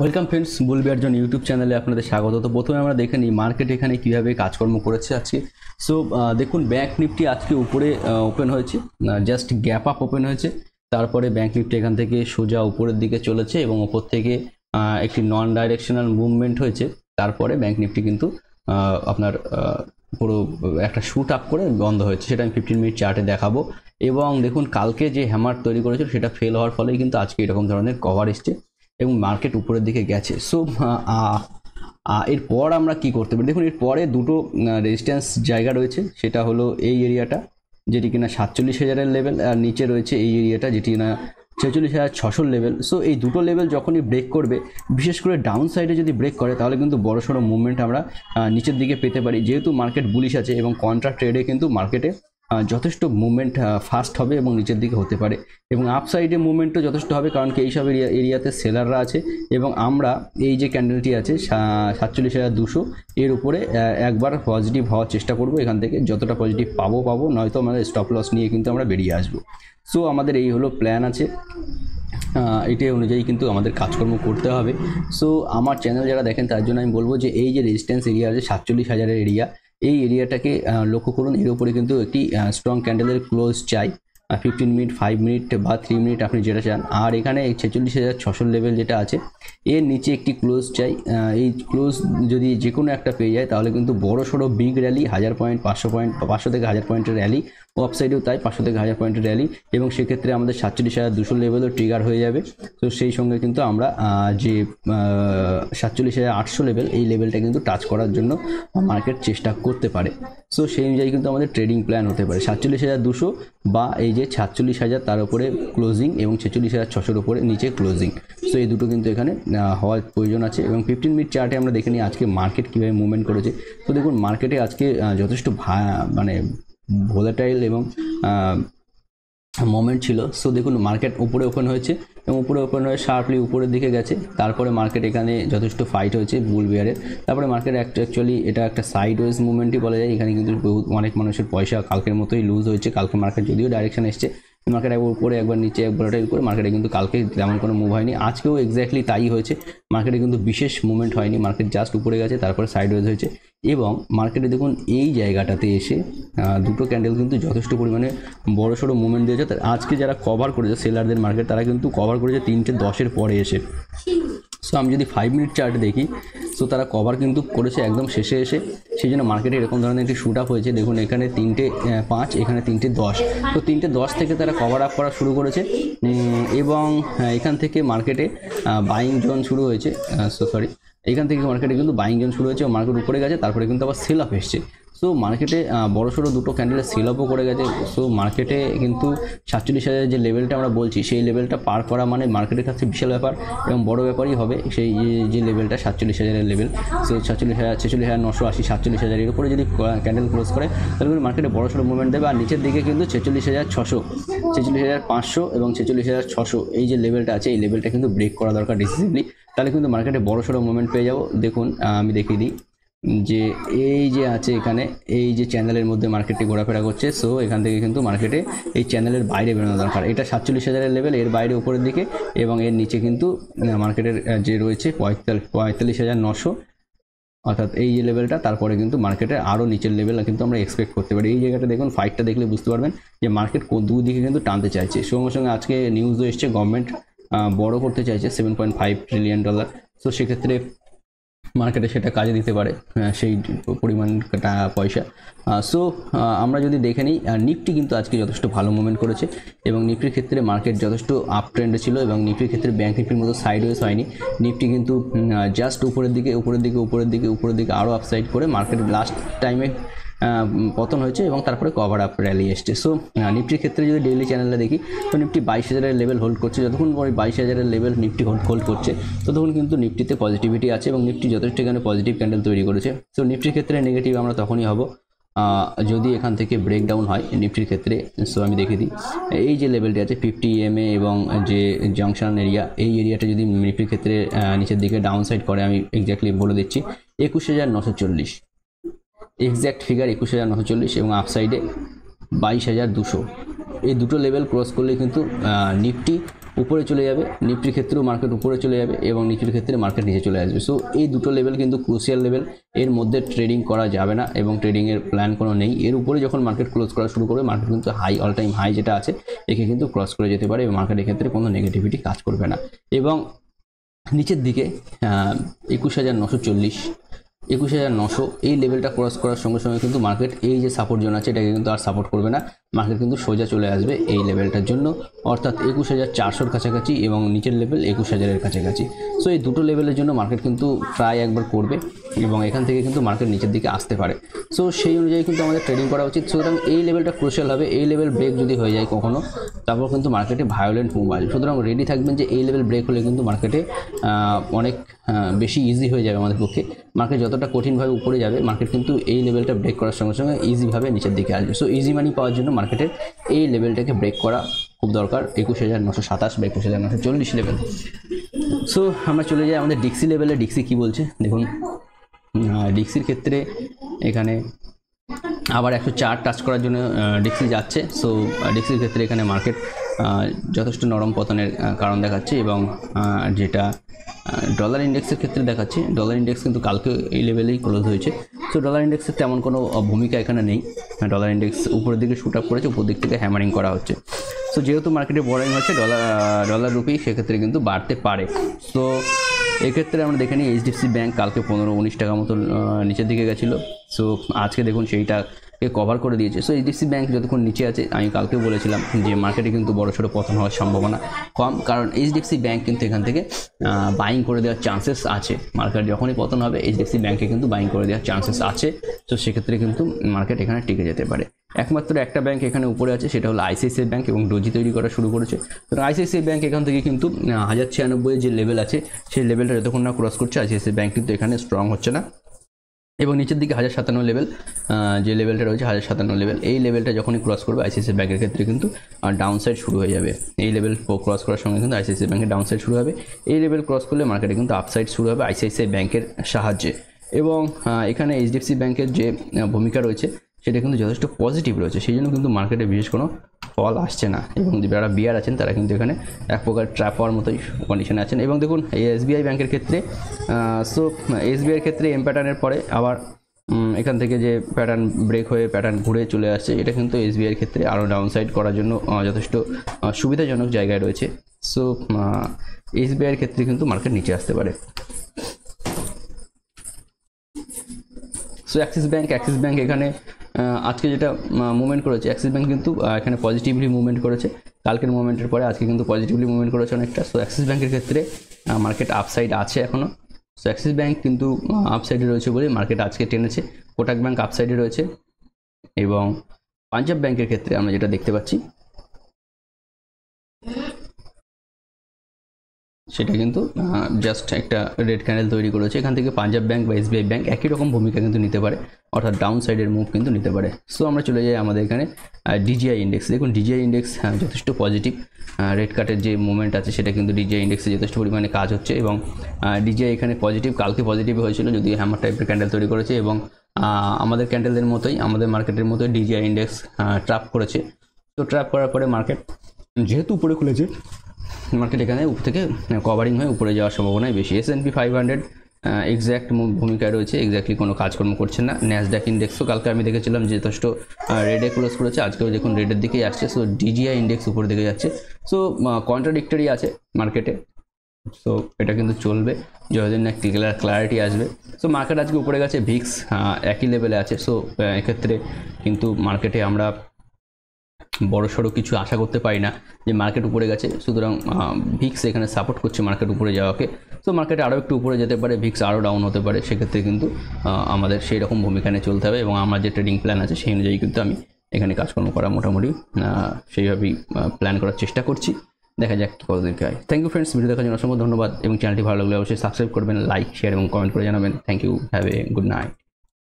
Welcome friends, বুলবিয়ার জন YouTube চ্যানেলে আপনাদের স্বাগত। তো প্রথমে আমরা দেখে নিই মার্কেট এখানে কীভাবে কাজকর্ম করেছে আজকে। সো দেখুন, ব্যাংক নিফটি আজকে উপরে ওপেন হয়েছে, জাস্ট গ্যাপ আপ ওপেন হয়েছে। তারপরে ব্যাংক নিফটি এখান থেকে সোজা উপরের দিকে চলেছে এবং ওপর থেকে একটি নন ডাইরেকশনাল মুভমেন্ট হয়েছে। তারপরে ব্যাংক নিফটি কিন্তু আপনার পুরো একটা শুট আপ করে বন্ধ হয়েছে, সেটা আমি 15 মিনিট চার্টে দেখাবো। এবং দেখুন, কালকে যে হ্যামার তৈরি করেছিল সেটা ফেল হওয়ার ফলেই কিন্তু আজকে এরকম ধরনের কভার এসছে এবং মার্কেট উপরের দিকে গেছে। সো এরপর আমরা কি করতে পারি, দেখুন এরপরে দুটো রেজিস্ট্যান্স জায়গা রয়েছে। সেটা হলো এই এরিয়াটা, যেটি কিনা 47,000-এর লেভেল, আর নিচে রয়েছে এই এরিয়াটা যেটি কিনা 46,600 লেভেল। সো এই দুটো লেভেল যখনই ব্রেক করবে, বিশেষ করে ডাউন সাইডে যদি ব্রেক করে, তাহলে কিন্তু বড়সড় মুভমেন্ট আমরা নিচের দিকে পেতে পারি। যেহেতু মার্কেট বুলিশ আছে এবং কন্ট্রা ট্রেডে কিন্তু মার্কেটে যথেষ্ট মুভমেন্ট ফাস্ট হবে এবং নিচের দিকে হতে পারে, এবং আপ সাইডে মুভমেন্টও যথেষ্ট হবে, কারণ কি এইসব এরিয়াতে সেলাররা আছে। এবং আমরা এই যে ক্যান্ডেলটি আছে 47,200, এর উপরে একবার পজিটিভ হওয়ার চেষ্টা করব। এখান থেকে যতটা পজিটিভ পাবো, নয়তো আমাদের স্টপ লস নিয়ে কিন্তু আমরা বেরিয়ে আসবো। সো আমাদের এই হলো প্ল্যান আছে, এটাই অনুযায়ী কিন্তু আমাদের কাজকর্ম করতে হবে। সো আমার চ্যানেল যারা দেখেন তার জন্য আমি বলবো যে এই যে রেজিস্ট্যান্স এরিয়া আছে 47,000-এর এরিয়া, এই এরিয়াটাকে লক্ষ্য করুন। এর উপরে কিন্তু একটি স্ট্রং ক্যান্ডেলের ক্লোজ চাই, 15 মিনিট, 5 মিনিট বা 3 মিনিট, আপনি যেটা চান। আর এখানে 46,600 লেভেল যেটা আছে, এর নিচে একটি ক্লোজ চাই। এই ক্লোজ যদি যে কোনো একটা পেয়ে যায়, তাহলে কিন্তু বড় সড়ো বিগ র্যালি, 1000 পয়েন্ট, 500 পয়েন্ট, 500 থেকে 1000 পয়েন্টের র্যালি, ওয়েবসাইটেও তাই 500 থেকে 1000 পয়েন্টের র্যালি, এবং সেক্ষেত্রে আমাদের 47,200 লেভেলও ট্রিগার হয়ে যাবে। তো সেই সঙ্গে কিন্তু আমরা যে 47,800 লেভেল, এই লেভেলটা কিন্তু টাচ করার জন্য মার্কেট চেষ্টা করতে পারে। সো সেই অনুযায়ী কিন্তু আমাদের ট্রেডিং প্ল্যান হতে পারে 47,200 বা এই যে 47,000 তার উপরে ক্লোজিং, এবং 46,600-এর উপরে নিচে ক্লোজিং। সো এই দুটো কিন্তু এখানে হওয়ার প্রয়োজন আছে। এবং 15 মিনিট চার্টে আমরা দেখে নিই আজকে মার্কেট কীভাবে মুভমেন্ট করেছে। তো দেখুন, মার্কেটে আজকে যথেষ্ট মানে ভোলাটাইল এবং মোমেন্ট ছিল। সো দেখুন, মার্কেট উপরে ওপেন হয়েছে এবং উপরে ওপেন হয়ে শার্পলি উপরের দিকে গেছে। তারপরে মার্কেট এখানে যথেষ্ট ফাইট হয়েছে বুল বিয়ারের। তারপরে মার্কেট অ্যাকচুয়ালি এটা একটা সাইডওয়েজ মুভমেন্টই বলা যায়। এখানে কিন্তু অনেক মানুষের পয়সা কালকের মতোই লুজ হয়েছে। কালকে মার্কেট যদিও ডাইরেকশন এসছে, মার্কেট একবার উপরে একবার নিচে, একবার করে মার্কেটে কিন্তু কালকে তেমন কোনো মুভ হয়নি। আজকেও এক্স্যাক্টলি তাই হয়েছে, মার্কেটে কিন্তু বিশেষ মুভমেন্ট হয়নি। মার্কেট জাস্ট উপরে গেছে, তারপরে সাইডওয়েজ হয়েছে। এবং মার্কেটে দেখুন এই জায়গাটাতে এসে দুটো ক্যান্ডেল কিন্তু যথেষ্ট পরিমাণে বড়সড় মুভমেন্ট দিয়েছে। আজকে যারা কভার করেছে সেলারদের মার্কেট, তারা কিন্তু কভার করেছে 3:10-এর পরে এসে। সো আমি যদি 5 মিনিট চার্ট দেখি, সো তারা কভার কিন্তু করেছে একদম শেষে এসে, সেই জন্য মার্কেটে এরকম ধরনের একটি শুট আপ হয়েছে। দেখুন, এখানে 3:05, এখানে 3:10। তো 3:10 থেকে তারা কভার আপ করা শুরু করেছে, এবং এখান থেকে মার্কেটে বাইং জোন শুরু হয়েছে। এখান থেকে মার্কেটে কিন্তু বাইং জোন শুরু হয়েছে, মার্কেট উপরে গেছে, তারপরে কিন্তু আবার সেল আপ এসছে। সো মার্কেটে বড়সড় দুটো ক্যান্ডেলের সেল আপও করে গেছে। সো মার্কেটে কিন্তু 47,000 যে লেভেলটা আমরা বলছি, সেই লেভেলটা পার করা মানে মার্কেটের কাছে বিশাল ব্যাপার এবং বড় ব্যাপারই হবে। সেই যে লেভেলটা 47,000-এর লেভেল, সো 46,000, 46,980, 47,000 এর উপরে যদি ক্যান্ডেল ক্লোজ করে, তাহলে কিন্তু মার্কেটে বড়সড় মুভমেন্ট দেবে। আর নিচের দিকে কিন্তু 46,600, 46,500 এবং 46,600 এই যে লেভেলটা আছে, এই লেভেলটা কিন্তু ব্রেক করা দরকার ডিসিসিভলি, তাহলে কিন্তু মার্কেটে বড়সড় মুভমেন্ট পেয়ে যাবো। দেখুন, আমি দেখিয়ে দিই যে এই যে আছে এখানে, এই যে চ্যানেলের মধ্যে মার্কেটটি ঘোরাফেরা করছে। সো এখান থেকে কিন্তু মার্কেটে এই চ্যানেলের বাইরে বেরোনো দরকার। এটা 47,000-এর লেভেল, এর বাইরে উপরের দিকে, এবং এর নিচে কিন্তু মার্কেটের যে রয়েছে 45,900, অর্থাৎ এই যে লেভেলটা, তারপরে কিন্তু মার্কেটের আরও নিচের লেভেল কিন্তু আমরা এক্সপেক্ট করতে পারি। এই জায়গাটা দেখুন, ফাইটটা দেখলে বুঝতে পারবেন যে মার্কেট দুদিকে কিন্তু টানতে চাইছে। সঙ্গে সঙ্গে আজকে নিউজও এসছে, গভর্নমেন্ট বড় করতে চাইছে $7.5 ট্রিলিয়ন। সো সেক্ষেত্রে মার্কেটে সেটা কাজে দিতে পারে সেই পরিমাণ পয়সা। সো আমরা যদি দেখে নিই, নিফটি কিন্তু আজকে যথেষ্ট ভালো মুভমেন্ট করেছে, এবং নিফটির ক্ষেত্রে মার্কেট যথেষ্ট আপ ট্রেন্ডে ছিল, এবং নিফটির ক্ষেত্রে ব্যাংক নিফটির মতো সাইডওয়েজ হয়নি। নিফটি কিন্তু জাস্ট উপরের দিকে আরও আপসাইড করে মার্কেট লাস্ট টাইমে পতন হয়েছে, এবং তারপরে কভার আপ র্যালি এসছে। সো নিফটির ক্ষেত্রে যদি ডেইলি চ্যানেলে দেখি, তো নিফটি 22,000-এর লেভেল হোল্ড করছে। যতক্ষণ পরে 22,000-এর লেভেল নিফটি হোল্ড করছে, ততক্ষণ কিন্তু নিফটিতে পজিটিভিটি আছে, এবং নিফটি যথেষ্ট এখানে পজিটিভ ক্যান্ডেল তৈরি করেছে। সো নিফটির ক্ষেত্রে নেগেটিভ আমরা তখনই হব যদি এখান থেকে ব্রেকডাউন হয় নিফটির ক্ষেত্রে। সো আমি দেখে দিই, এই যে লেভেলটি আছে 50 EMA এবং যে জাংশন এরিয়া, এই এরিয়াটা যদি নিফটির ক্ষেত্রে নিচের দিকে ডাউন সাইড করে, আমি এক্স্যাক্টলি বলে দিচ্ছি 21,940, এক্স্যাক্ট ফিগার 21,940, এবং আপসাইডে 22,200। এই দুটো লেভেল ক্রস করলে কিন্তু নিফটি উপরে চলে যাবে, নিফটির ক্ষেত্রেও মার্কেট উপরে চলে যাবে এবং নিফটির ক্ষেত্রে মার্কেট নিচে চলে আসবে। সো এই দুটো লেভেল কিন্তু ক্রুশিয়াল লেভেল, এর মধ্যে ট্রেডিং করা যাবে না এবং ট্রেডিংয়ের প্ল্যান কোনো নেই। এর উপরে যখন মার্কেট ক্লোজ করা শুরু করবে, মার্কেট কিন্তু হাই, অল টাইম হাই যেটা আছে একে কিন্তু ক্রস করে যেতে পারে এবং মার্কেটের ক্ষেত্রে কোনো নেগেটিভিটি কাজ করবে না। এবং নিচের দিকে 21,940, 21,900 এই লেভেলটা ক্রস করার সঙ্গে সঙ্গে কিন্তু মার্কেট এই যে সাপোর্ট জোন আছে এটাকে কিন্তু আর সাপোর্ট করবে না, মার্কেট কিন্তু সোজা চলে আসবে এই লেভেলটার জন্য, অর্থাৎ 21,400-র কাছাকাছি এবং নিচের লেভেল 21,000-এর কাছাকাছি। সো এই দুটো লেভেলের জন্য মার্কেট কিন্তু ট্রাই একবার করবে এবং এখান থেকে কিন্তু মার্কেট নিচের দিকে আসতে পারে। সো সেই অনুযায়ী কিন্তু আমাদের ট্রেডিং করা উচিত। সুতরাং এই লেভেলটা ক্রুশিয়াল হবে, এই লেভেল ব্রেক যদি হয়ে যায় কখনো, তারপর কিন্তু মার্কেটে ভায়োলেন্ট মুভ আসবে। সুতরাং রেডি থাকবেন যে এই লেভেল ব্রেক হলে কিন্তু মার্কেটে অনেক বেশি ইজি হয়ে যাবে আমাদের পক্ষে। মার্কেট যতটা কঠিনভাবে উপরে যাবে, মার্কেট কিন্তু এই লেভেলটা ব্রেক করার সঙ্গে সঙ্গে ইজিভাবে নিচের দিকে আসবে। সো ইজি মানি পাওয়ার জন্য মার্কেটের এই লেভেলটাকে ব্রেক করা খুব দরকার, 21,927 বা 21,940 লেভেল। সো আমরা চলে যাই আমাদের ডিক্সি লেভেলে। ডিক্সি কী বলছে দেখুন। ডিক্সির ক্ষেত্রে এখানে আবার 104 টাচ করার জন্য ডিক্সি যাচ্ছে। সো ডিক্সির ক্ষেত্রে এখানে মার্কেট যথেষ্ট নরম পতনের কারণ দেখাচ্ছে এবং যেটা ডলার ইন্ডেক্সের ক্ষেত্রে দেখাচ্ছে, ডলার ইন্ডেক্স কিন্তু কালকে এই লেভেলেই ক্লোজ হয়েছে। সো ডলার ইন্ডেক্সের তেমন কোনো ভূমিকা এখানে নেই। ডলার ইন্ডেক্স উপরের দিকে শুট আপ করেছে, উপর দিক থেকে হ্যামারিং করা হচ্ছে। সো যেহেতু মার্কেটে বড়াইং হচ্ছে ডলার রুপি, সেক্ষেত্রে কিন্তু বাড়তে পারে। সো এক্ষেত্রে আমরা দেখে নিই এইচডিএফসি ব্যাঙ্ক কালকে 15-19 টাকা মতো নিচের দিকে গেছিলো। সো আজকে দেখুন সেইটাকে কভার করে দিয়েছে। সো এইচডিএফসি ব্যাঙ্ক যতক্ষণ নিচে আছে, আমি কালকেও বলেছিলাম যে মার্কেটে কিন্তু বড় ছোটো পতন হওয়ার সম্ভাবনা কম, কারণ এইচডিএফসি ব্যাঙ্ক কিন্তু এখান থেকে বাইং করে দেওয়ার চান্সেস আছে। মার্কেট যখনই পতন হবে এইচডিএফসি ব্যাঙ্কে কিন্তু বাইং করে দেওয়ার চান্সেস আছে। তো সেক্ষেত্রে কিন্তু মার্কেট এখানে টিকে যেতে পারে। একমাত্র একটা ব্যাঙ্ক এখানে উপরে আছে, সেটা হলো আইসিআইসিআই ব্যাঙ্ক এবং ডোজি তৈরি করা শুরু করেছে। তো আইসিআইসিআই ব্যাঙ্ক এখান থেকে কিন্তু 1096 যে লেভেল আছে সেই লেভেলটা যতক্ষণ না ক্রস করছে, আইসিআইসিআই ব্যাঙ্ক কিন্তু এখানে স্ট্রং হচ্ছে না। এবং নিচের দিকে 1057 লেভেল, যে লেভেলটা রয়েছে 1057 লেভেল, এই লেভেলটা যখনই ক্রস করবে আইসিআইসিআই ব্যাঙ্কের ক্ষেত্রে কিন্তু ডাউন সাইড শুরু হয়ে যাবে। এই লেভেল ক্রস করার সঙ্গে কিন্তু আইসিআইসিআই ব্যাঙ্কের ডাউন সাইড শুরু হবে। এই লেভেল ক্রস করলে মার্কেটে কিন্তু আপসাইড শুরু হবে আইসিআইসিআই ব্যাঙ্কের সাহায্যে। এবং এখানে এইচডিএফসি ব্যাঙ্কের যে ভূমিকা রয়েছে সেটা কিন্তু যথেষ্ট পজিটিভ রয়েছে, সেই জন্য কিন্তু মার্কেটে বিশেষ কোনো ফল আসছে না। এবং যারা বিয়ার আছেন তারা কিন্তু এখানে এক প্রকার ট্র্যাপ হওয়ার মতোই কন্ডিশনে আছেন। এবং দেখুন এই এসবিআই ব্যাঙ্কের ক্ষেত্রে, সো এসবিআইয়ের ক্ষেত্রে এম প্যাটার্নের পরে আবার এখান থেকে যে প্যাটার্ন ব্রেক হয়ে প্যাটার্ন ঘুরে চলে আসছে, এটা কিন্তু এসবিআইয়ের ক্ষেত্রে আরও ডাউনসাইড করার জন্য যথেষ্ট সুবিধাজনক জায়গায় রয়েছে। সো এসবিআইয়ের ক্ষেত্রে কিন্তু মার্কেট নিচে আসতে পারে। সো অ্যাক্সিস ব্যাঙ্ক এখানে আজকে যেটা মুভমেন্ট করেছে, অ্যাক্সিস ব্যাঙ্ক কিন্তু এখানে পজিটিভলি মুভমেন্ট করেছে। কালকের মুভমেন্টের পরে আজকে কিন্তু পজিটিভলি মুভমেন্ট করেছে অনেকটা। সো অ্যাক্সিস ব্যাঙ্কের ক্ষেত্রে মার্কেট আপসাইড আছে এখনও। সো অ্যাক্সিস ব্যাঙ্ক কিন্তু আপসাইডে রয়েছে বলে মার্কেট আজকে টেনেছে। কোটাক ব্যাঙ্ক আপসাইডে রয়েছে এবং পাঞ্জাব ব্যাঙ্কের ক্ষেত্রে আমরা যেটা দেখতে পাচ্ছি সেটা কিন্তু জাস্ট একটা রেড ক্যান্ডেল তৈরি করেছে। এখান থেকে পাঞ্জাব ব্যাঙ্ক বা এসবিআই ব্যাঙ্ক একই রকম ভূমিকা কিন্তু নিতে পারে, অর্থাৎ ডাউন সাইডের মুভ কিন্তু নিতে পারে। সো আমরা চলে যাই আমাদের এখানে ডিজিআই ইন্ডেক্স। দেখুন ডিজিআই ইন্ডেক্স যথেষ্ট পজিটিভ, রেড কাটের যে মুভমেন্ট আছে সেটা কিন্তু ডিজিআই ইন্ডেক্সে যথেষ্ট পরিমাণে কাজ হচ্ছে এবং ডিজিআই এখানে পজিটিভ, কালকে পজিটিভ হয়েছিল যদিও হ্যামার টাইপের ক্যান্ডেল তৈরি করেছে এবং আমাদের ক্যান্ডেলের মতোই, আমাদের মার্কেটের মতোই ডিজিআই ইন্ডেক্স ট্র্যাপ করেছে। তো ট্র্যাপ করার পরে মার্কেট যেহেতু উপরে খুলেছে, মার্কেট এখানে উপর থেকে কভারিং হয়ে উপরে যাওয়ার সম্ভাবনাই বেশি। S&P 500 এক্স্যাক্ট ভূমিকায় রয়েছে, এক্স্যাক্টলি কোনো কাজকর্ম করছে না। ন্যাসডাক ইন্ডেক্সও কালকে আমি দেখেছিলাম যে যথেষ্ট রেডে ক্লোজ করেছে, আজকেও দেখুন রেডের দিকেই আসছে। সো ডিজিআই ইন্ডেক্স উপরের দিকে যাচ্ছে। সো কন্ট্রাডিক্টরি আছে মার্কেটে। সো এটা কিন্তু চলবে যতদিন না ক্লারিটি আসবে। সো মার্কেট আজকে উপরে গেছে, ভিক্স একই লেভেলে আছে। সো এক্ষেত্রে কিন্তু মার্কেটে আমরা বড়সড় কিছু আশা করতে পারি না যে মার্কেট উপরে গেছে, সুতরাং ভিক্স এখানে সাপোর্ট করছে মার্কেট উপরে যাওয়াকে। সো মার্কেট আরও একটু উপরে যেতে পারে, ভিক্স আরও ডাউন হতে পারে, সেক্ষেত্রে কিন্তু আমাদের সেই রকম ভূমিকা নিয়ে চলতে হবে এবং আমার যে ট্রেডিং প্ল্যান আছে সেই অনুযায়ী কিন্তু আমি এখানে কাজকর্ম করা মোটামুটি সেইভাবেই প্ল্যান করার চেষ্টা করছি। দেখা যাক কতদিন হয়। থ্যাংক ইউ ফ্রেন্ডস, ভিডিও দেখার জন্য অসংখ্য ধন্যবাদ এবং চ্যানেলটি ভালো লাগলে অবশ্যই সাবস্ক্রাইব করবেন, লাইক, শেয়ার এবং কমেন্ট করে জানাবেন। Thank you, have a good night.